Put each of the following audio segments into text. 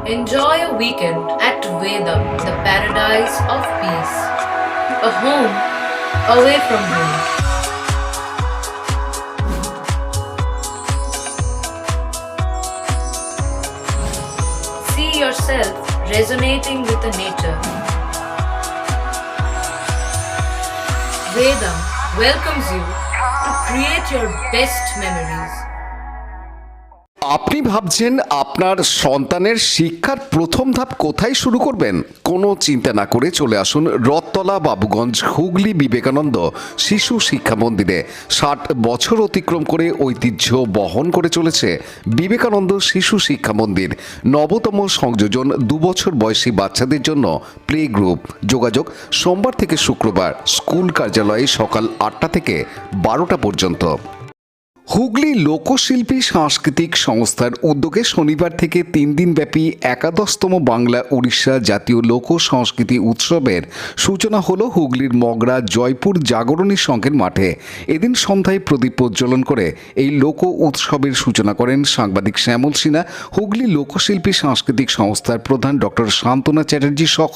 Enjoy a weekend at Vedam, the paradise of peace. A home away from home. See yourself resonating with the nature. Vedam welcomes you to create your best memories. আপনি ভাবছেন আপনার সন্তানের শিক্ষার প্রথম ধাপ কোথায় শুরু করবেন? কোনো চিন্তা না করে চলে আসুন রথতলা বাবুগঞ্জ হুগলি বিবেকানন্দ শিশু শিক্ষা মন্দিরে। 60 বছর অতিক্রম করে ঐতিহ্য বহন করে চলেছে বিবেকানন্দ শিশু শিক্ষা মন্দির। নবতম সংযোজন 2 বছর বয়সী বাচ্চাদের জন্য প্লে গ্রুপ। যোগাযোগ সোমবার থেকে শুক্রবার, স্কুল কার্যালয়ে সকাল 8টা থেকে 12টা পর্যন্ত। হুগলি লোকশিল্পী সাংস্কৃতিক সংস্থার উদ্যোগে শনিবার থেকে 3 দিনব্যাপী 11তম বাংলা উড়িষ্যা জাতীয় লোক সংস্কৃতি উৎসবের সূচনা হলো হুগলির মগরা জয়পুর জাগরণী সংঘের মাঠে। এদিন সন্ধ্যায় প্রদীপ প্রজ্বলন করে এই লোক উৎসবের সূচনা করেন সাংবাদিক শ্যামল সিনহা। হুগলি লোকশিল্পী সাংস্কৃতিক সংস্থার প্রধান ডক্টর শান্তনা চ্যাটার্জি সহ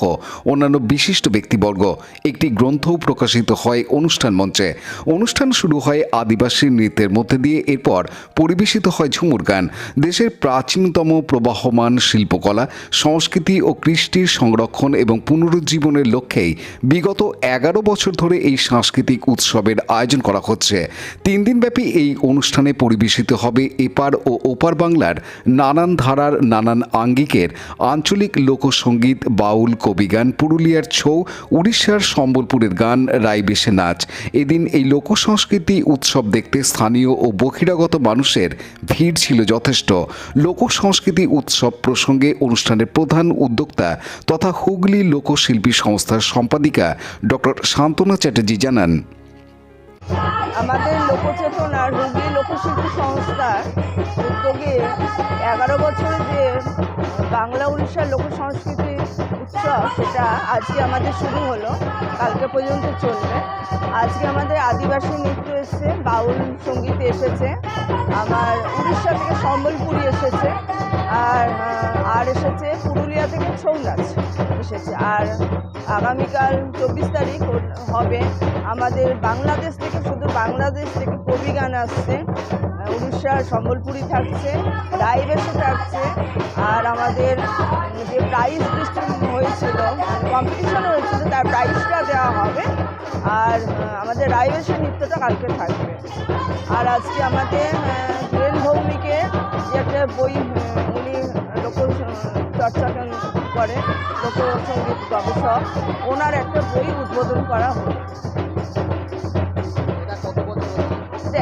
অন্যান্য বিশিষ্ট ব্যক্তিবর্গ। একটি গ্রন্থও প্রকাশিত হয় অনুষ্ঠান মঞ্চে। অনুষ্ঠান শুরু হয় আদিবাসী নৃত্যের মধ্যে দিয়ে, এরপর পরিবেশিত হয় ঝুমুর গান। দেশের প্রাচীনতম প্রবাহমান শিল্পকলা, সংস্কৃতি ও কৃষ্টির সংরক্ষণ এবং পুনরুজ্জীবনের লক্ষ্যেই বিগত 11 বছর ধরে এই সাংস্কৃতিক উৎসবের আয়োজন করা হচ্ছে। 3 দিনব্যাপী এই অনুষ্ঠানে পরিবেশিত হবে এপার ও ওপার বাংলার নানান ধারার নানান আঙ্গিকের আঞ্চলিক লোকসঙ্গীত, বাউল, কবিগান, পুরুলিয়ার ছৌ, উড়িষ্যার সম্বলপুরের গান, রাইবেশে নাচ। এদিন এই লোকসংস্কৃতি উৎসব দেখতে স্থানীয় ও বহিরাগত মানুষের ভিড় ছিল যথেষ্ট। লোক সংস্কৃতি উৎসব প্রসঙ্গে অনুষ্ঠানের প্রধান উদ্যোক্তা তথা হুগলি লোকশিল্পী সংস্থার সম্পাদিকা ডক্টর শান্তনা চ্যাটার্জি জানান, আমাদের লোকচেতনার হুগলি লোকশিল্পী সংস্থার উদ্যোগে 11 বছরে যে বাংলা উড়িষ্যার লোক সংস্কৃতি উৎসব, সেটা আজকে আমাদের শুরু হলো, কালকে পর্যন্ত চলবে। আজকে আমাদের আদিবাসী নৃত্য এসেছে, বাউল সঙ্গীত এসেছে, আমার উড়িষ্যা থেকে সম্বলপুরি এসেছে, আর এসেছে পুরুলিয়া থেকে ছৌ নাচ এসেছে। আর আগামীকাল 24 তারিখ হবে আমাদের বাংলাদেশ থেকে, শুধু বাংলাদেশ থেকে কবি গান আসছে, উড়িষ্যার সম্বলপুরি থাকছে, রাইবেশে থাকছে। আর আমাদের যে প্রাইজ ডিস্ট্রিবিউশন হয়েছিল, কম্পিটিশন হয়েছিল, তার প্রাইজটা দেওয়া হবে। আর আমাদের রাইবেশে নৃত্যটা কালকে থাকবে। আর আজকে আমাদের ধীরেন ভৌমিকের যে একটা বই, উনি লোক চর্চা করে, লোকসঙ্গীত গবেষক, ওনার একটা বই উদ্বোধন করা হলো।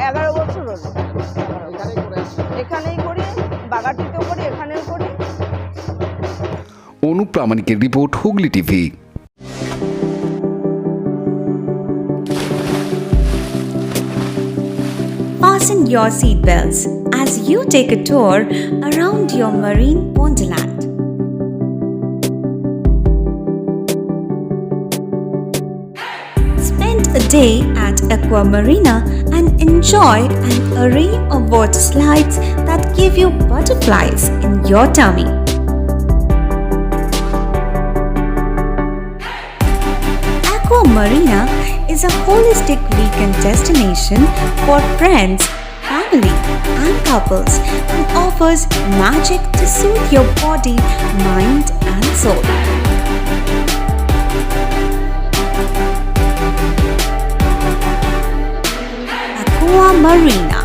11 বছর হলো। এখানেই করি, বাগাটিতেও করি, এখানেও করি। অনুপ প্রামাণিকের রিপোর্ট, Hooghly TV. Fasten your seatbelts as you take a tour around your marine wonderland. Spend a day at Aqua Marina and enjoy an array of water slides that give you butterflies in your tummy. Aqua Marina is a holistic weekend destination for friends, family, and couples and offers magic to soothe your body, mind, and soul. Aqua Marina,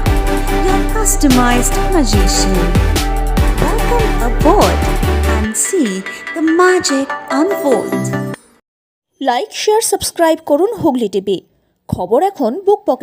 your customized magician. Welcome aboard and see the magic unfold. Like, share, subscribe করুন Hooghly TV. খবর এখন বুক পকেটে।